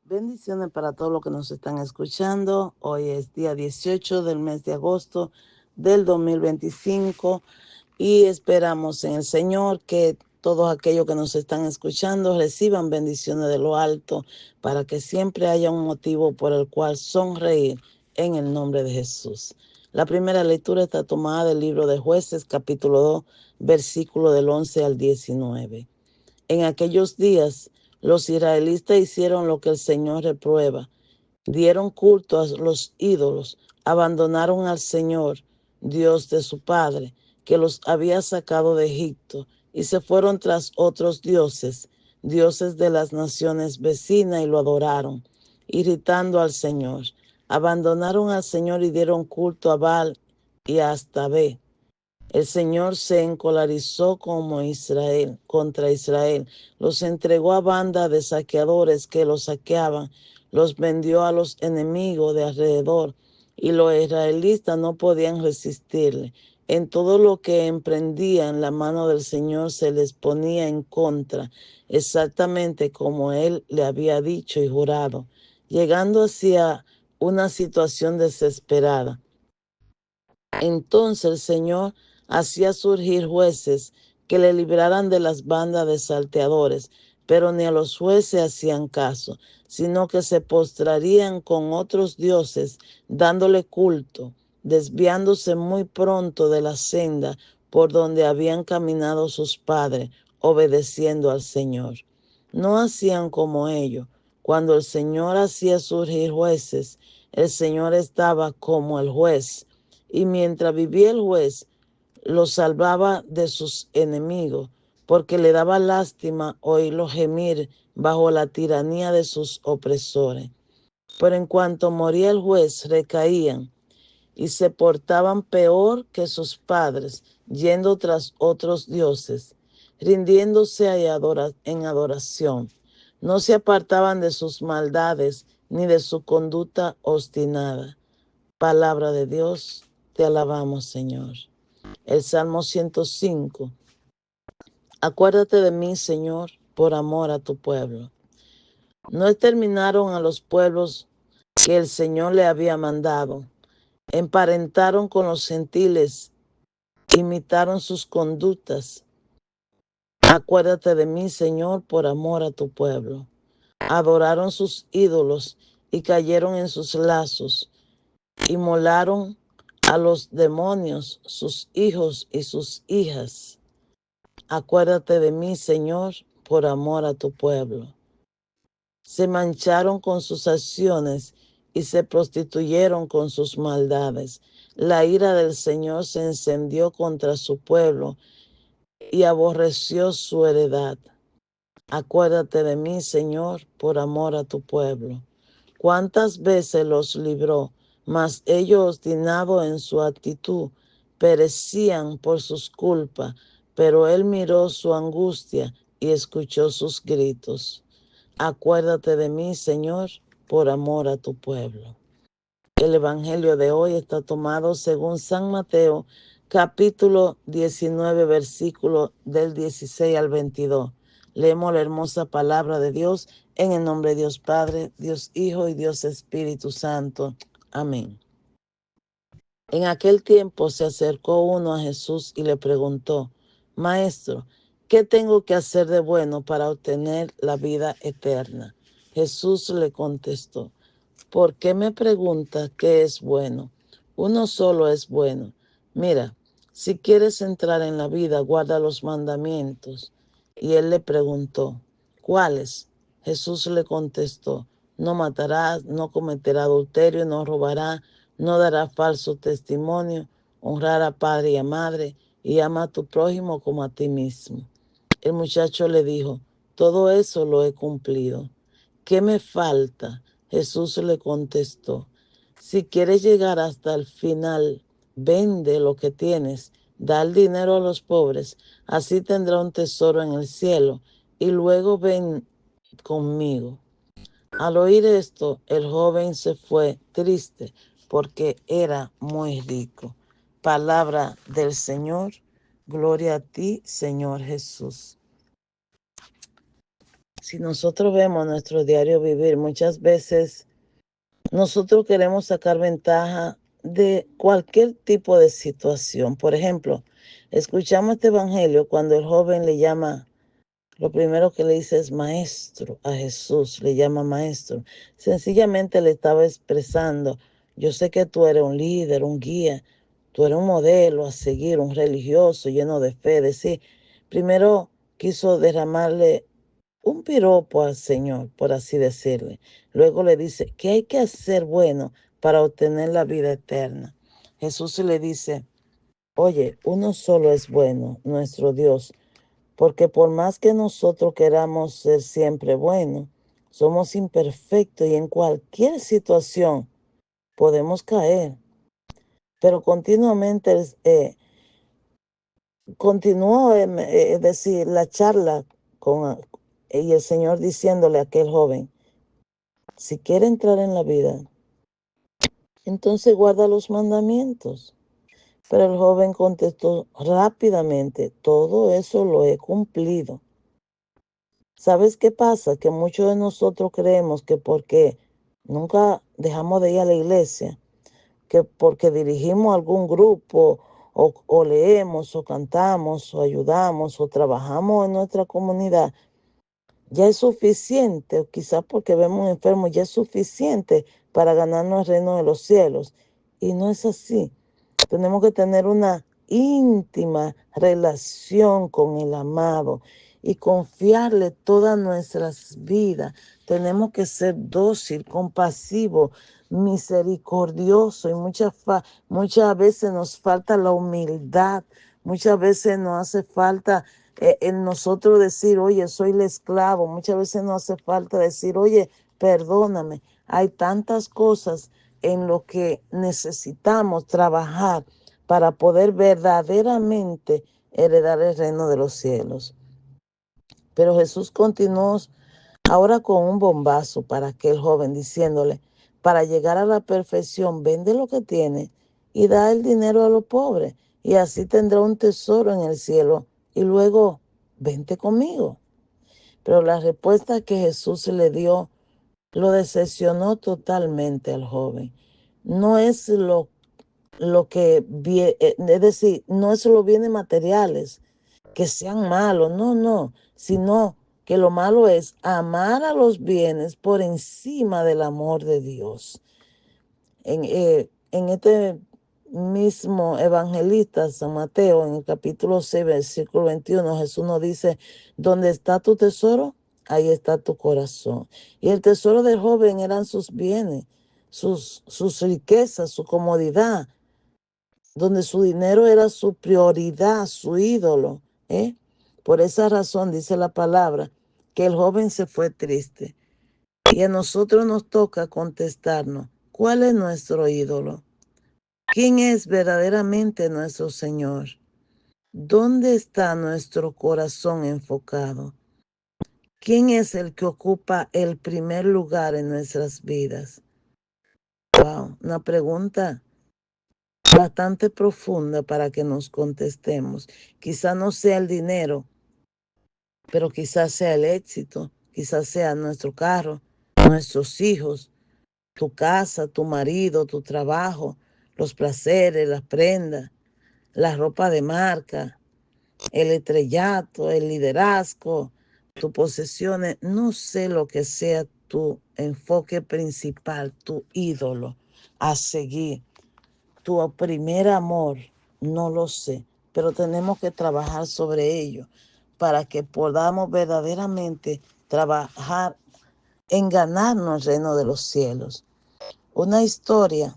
Bendiciones para todos los que nos están escuchando. Hoy es día 18 del mes de agosto del 2025 y esperamos en el Señor que todos aquellos que nos están escuchando reciban bendiciones de lo alto para que siempre haya un motivo por el cual sonreír en el nombre de Jesús. La primera lectura está tomada del libro de Jueces, capítulo 2, versículo del 11 al 19. En aquellos días, los israelitas hicieron lo que el Señor reprueba. Dieron culto a los ídolos, abandonaron al Señor, Dios de su padre, que los había sacado de Egipto, y se fueron tras otros dioses, dioses de las naciones vecinas, y lo adoraron, irritando al Señor. Abandonaron al Señor y dieron culto a Baal y a Astabé. El Señor se encolarizó contra Israel, los entregó a banda de saqueadores que los saqueaban, los vendió a los enemigos de alrededor, y los israelitas no podían resistirle. En todo lo que emprendían, la mano del Señor se les ponía en contra, exactamente como él le había dicho y jurado, llegando hacia una situación desesperada. Entonces el Señor hacía surgir jueces que le libraran de las bandas de salteadores, pero ni a los jueces hacían caso, sino que se postrarían con otros dioses, dándole culto, desviándose muy pronto de la senda por donde habían caminado sus padres, obedeciendo al Señor. No hacían como ellos. Cuando el Señor hacía surgir jueces, el Señor estaba como el juez, y mientras vivía el juez, los salvaba de sus enemigos, porque le daba lástima oírlos gemir bajo la tiranía de sus opresores. Pero en cuanto moría el juez, recaían y se portaban peor que sus padres, yendo tras otros dioses, rindiéndose en adoración. No se apartaban de sus maldades ni de su conducta obstinada. Palabra de Dios, te alabamos, Señor. El Salmo 105. Acuérdate de mí, Señor, por amor a tu pueblo. No exterminaron a los pueblos que el Señor le había mandado. Emparentaron con los gentiles, imitaron sus conductas. Acuérdate de mí, Señor, por amor a tu pueblo. Adoraron sus ídolos y cayeron en sus lazos. Inmolaron a los demonios, sus hijos y sus hijas. Acuérdate de mí, Señor, por amor a tu pueblo. Se mancharon con sus acciones y se prostituyeron con sus maldades. La ira del Señor se encendió contra su pueblo y aborreció su heredad. Acuérdate de mí, Señor, por amor a tu pueblo. ¿Cuántas veces los libró? Mas ellos, obstinados en su actitud, perecían por sus culpas, pero él miró su angustia y escuchó sus gritos. Acuérdate de mí, Señor, por amor a tu pueblo. El evangelio de hoy está tomado según San Mateo, capítulo 19, versículo del 16 al 22. Leemos la hermosa palabra de Dios en el nombre de Dios Padre, Dios Hijo y Dios Espíritu Santo. Amén. En aquel tiempo se acercó uno a Jesús y le preguntó: Maestro, ¿qué tengo que hacer de bueno para obtener la vida eterna? Jesús le contestó: ¿por qué me preguntas qué es bueno? Uno solo es bueno. Mira, si quieres entrar en la vida, guarda los mandamientos. Y él le preguntó: ¿cuáles? Jesús le contestó: no matarás, no cometerás adulterio, no robarás, no darás falso testimonio, honrar a padre y a madre, y ama a tu prójimo como a ti mismo. El muchacho le dijo: todo eso lo he cumplido. ¿Qué me falta? Jesús le contestó: si quieres llegar hasta el final, vende lo que tienes, da el dinero a los pobres, así tendrá un tesoro en el cielo, y luego ven conmigo. Al oír esto, el joven se fue triste porque era muy rico. Palabra del Señor. Gloria a ti, Señor Jesús. Si nosotros vemos nuestro diario vivir, muchas veces nosotros queremos sacar ventaja de cualquier tipo de situación. Por ejemplo, escuchamos este evangelio cuando el joven le llama, lo primero que le dice es maestro a Jesús, le llama maestro. Sencillamente le estaba expresando, yo sé que tú eres un líder, un guía, tú eres un modelo a seguir, un religioso lleno de fe. Decir, primero quiso derramarle un piropo al Señor, por así decirle. Luego le dice, ¿qué hay que hacer bueno para obtener la vida eterna? Jesús le dice, oye, uno solo es bueno, nuestro Dios, porque por más que nosotros queramos ser siempre buenos, somos imperfectos y en cualquier situación podemos caer. Pero continuamente continuó, es decir, la charla y el Señor diciéndole a aquel joven, si quiere entrar en la vida, entonces guarda los mandamientos. Pero el joven contestó rápidamente, todo eso lo he cumplido. ¿Sabes qué pasa? Que muchos de nosotros creemos que porque nunca dejamos de ir a la iglesia, que porque dirigimos algún grupo o leemos o cantamos o ayudamos o trabajamos en nuestra comunidad, ya es suficiente, o quizás porque vemos un enfermo, ya es suficiente para ganarnos el reino de los cielos. Y no es así. Tenemos que tener una íntima relación con el amado y confiarle todas nuestras vidas. Tenemos que ser dócil, compasivo, misericordioso y muchas veces nos falta la humildad. Muchas veces nos hace falta en nosotros decir, oye, soy el esclavo. Muchas veces nos hace falta decir, oye, perdóname. Hay tantas cosas en lo que necesitamos trabajar para poder verdaderamente heredar el reino de los cielos. Pero Jesús continuó ahora con un bombazo para aquel joven, diciéndole, para llegar a la perfección, vende lo que tiene y da el dinero a los pobres, y así tendrá un tesoro en el cielo, y luego, vente conmigo. Pero la respuesta que Jesús le dio lo decepcionó totalmente al joven. No es lo que, es decir, no es los bienes materiales que sean malos, no, no, sino que lo malo es amar a los bienes por encima del amor de Dios. En este mismo evangelista, San Mateo, en el capítulo 6, versículo 21, Jesús nos dice, donde está tu tesoro, ahí está tu corazón. Y el tesoro del joven eran sus bienes, sus riquezas, su comodidad, donde su dinero era su prioridad, su ídolo. Por esa razón dice la palabra que el joven se fue triste. Y a nosotros nos toca contestarnos, ¿cuál es nuestro ídolo? ¿Quién es verdaderamente nuestro Señor? ¿Dónde está nuestro corazón enfocado? ¿Quién es el que ocupa el primer lugar en nuestras vidas? Wow, una pregunta bastante profunda para que nos contestemos. Quizá no sea el dinero, pero quizás sea el éxito, quizás sea nuestro carro, nuestros hijos, tu casa, tu marido, tu trabajo, los placeres, las prendas, la ropa de marca, el estrellato, el liderazgo, tus posesiones. No sé lo que sea tu enfoque principal, tu ídolo a seguir, tu primer amor, no lo sé, pero tenemos que trabajar sobre ello para que podamos verdaderamente trabajar en ganarnos el reino de los cielos. Una historia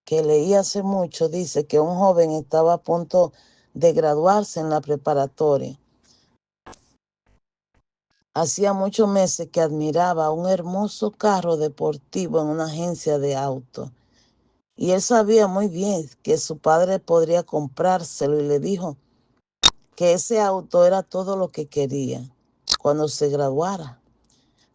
que leí hace mucho dice que un joven estaba a punto de graduarse en la preparatoria. Hacía muchos meses que admiraba un hermoso carro deportivo en una agencia de autos. Y él sabía muy bien que su padre podría comprárselo y le dijo que ese auto era todo lo que quería cuando se graduara.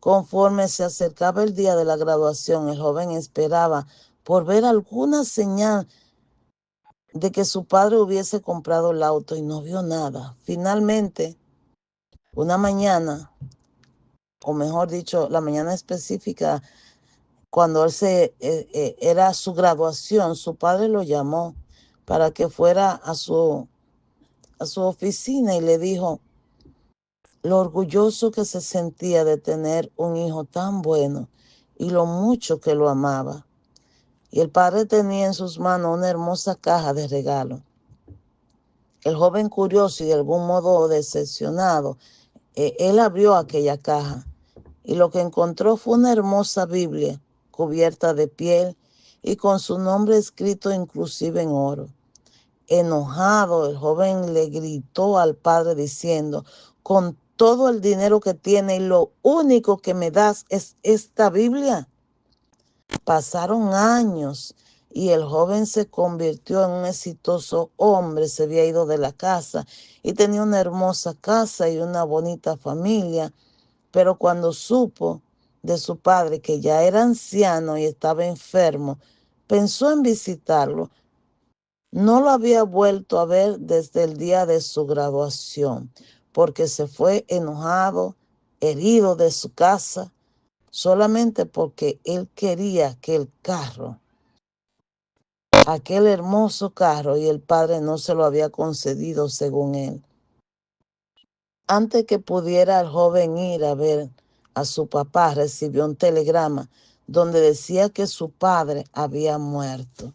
Conforme se acercaba el día de la graduación, el joven esperaba por ver alguna señal de que su padre hubiese comprado el auto y no vio nada. Finalmente, una mañana, o mejor dicho, la mañana específica, cuando era su graduación, su padre lo llamó para que fuera a su oficina y le dijo lo orgulloso que se sentía de tener un hijo tan bueno y lo mucho que lo amaba. Y el padre tenía en sus manos una hermosa caja de regalo. El joven, curioso y de algún modo decepcionado, él abrió aquella caja y lo que encontró fue una hermosa Biblia cubierta de piel y con su nombre escrito inclusive en oro. Enojado, el joven le gritó al padre diciendo: con todo el dinero que tiene y lo único que me das es esta Biblia. Pasaron años y el joven se convirtió en un exitoso hombre, se había ido de la casa y tenía una hermosa casa y una bonita familia, pero cuando supo de su padre que ya era anciano y estaba enfermo, pensó en visitarlo. No lo había vuelto a ver desde el día de su graduación, porque se fue enojado, herido de su casa, solamente porque él quería que el carro, aquel hermoso carro, y el padre no se lo había concedido según él. Antes que pudiera el joven ir a ver a su papá, recibió un telegrama donde decía que su padre había muerto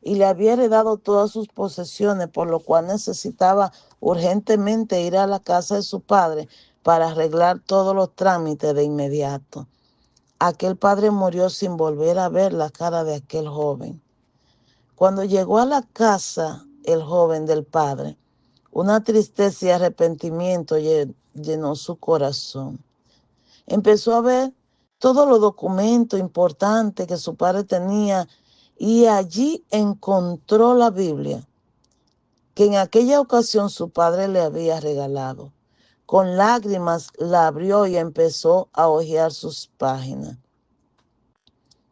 y le había heredado todas sus posesiones, por lo cual necesitaba urgentemente ir a la casa de su padre para arreglar todos los trámites de inmediato. Aquel padre murió sin volver a ver la cara de aquel joven. Cuando llegó a la casa el joven del padre, una tristeza y arrepentimiento llenó su corazón. Empezó a ver todos los documentos importantes que su padre tenía y allí encontró la Biblia que en aquella ocasión su padre le había regalado. Con lágrimas la abrió y empezó a hojear sus páginas.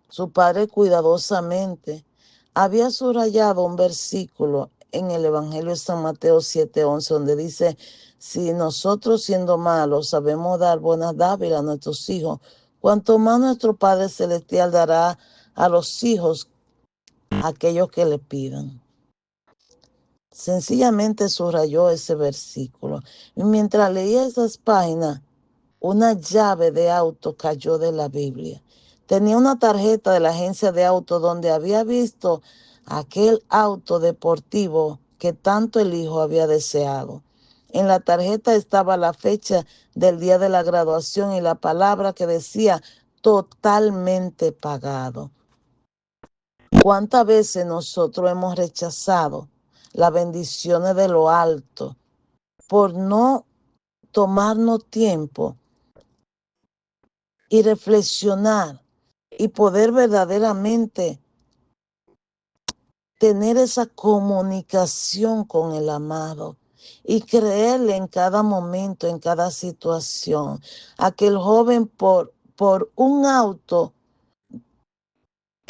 Su padre cuidadosamente había subrayado un versículo en el Evangelio de San Mateo 7:11, donde dice: si nosotros, siendo malos, sabemos dar buenas dádivas a nuestros hijos, cuanto más nuestro Padre Celestial dará a los hijos aquellos que le pidan. Sencillamente subrayó ese versículo. Y mientras leía esas páginas, una llave de auto cayó de la Biblia. Tenía una tarjeta de la agencia de auto donde había visto aquel auto deportivo que tanto el hijo había deseado. En la tarjeta estaba la fecha del día de la graduación y la palabra que decía: totalmente pagado. ¿Cuántas veces nosotros hemos rechazado las bendiciones de lo alto por no tomarnos tiempo y reflexionar y poder verdaderamente tener esa comunicación con el amado y creerle en cada momento, en cada situación? Aquel joven por un auto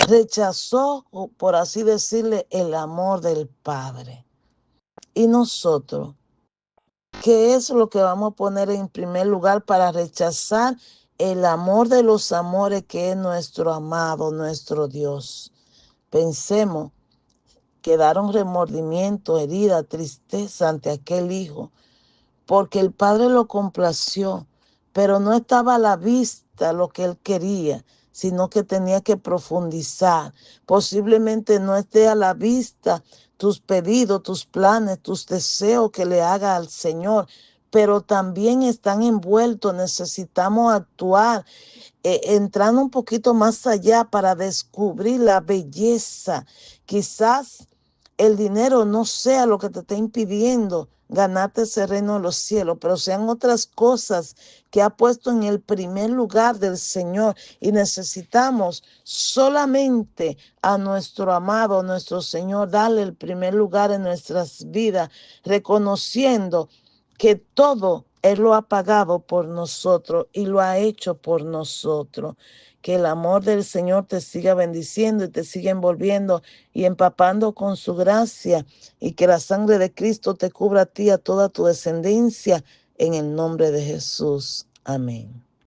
rechazó, por así decirle, el amor del Padre. Y nosotros, ¿qué es lo que vamos a poner en primer lugar para rechazar el amor de los amores, que es nuestro amado, nuestro Dios? Pensemos, quedaron remordimiento, herida, tristeza ante aquel hijo, porque el padre lo complació, pero no estaba a la vista lo que él quería, sino que tenía que profundizar. Posiblemente no esté a la vista tus pedidos, tus planes, tus deseos que le haga al Señor, pero también están envueltos. Necesitamos actuar, entrando un poquito más allá para descubrir la belleza. Quizás el dinero no sea lo que te está impidiendo ganarte ese reino de los cielos, pero sean otras cosas que ha puesto en el primer lugar del Señor, y necesitamos solamente a nuestro amado, nuestro Señor, darle el primer lugar en nuestras vidas, reconociendo que todo Él lo ha pagado por nosotros y lo ha hecho por nosotros. Que el amor del Señor te siga bendiciendo y te siga envolviendo y empapando con su gracia, y que la sangre de Cristo te cubra a ti y a toda tu descendencia, en el nombre de Jesús. Amén.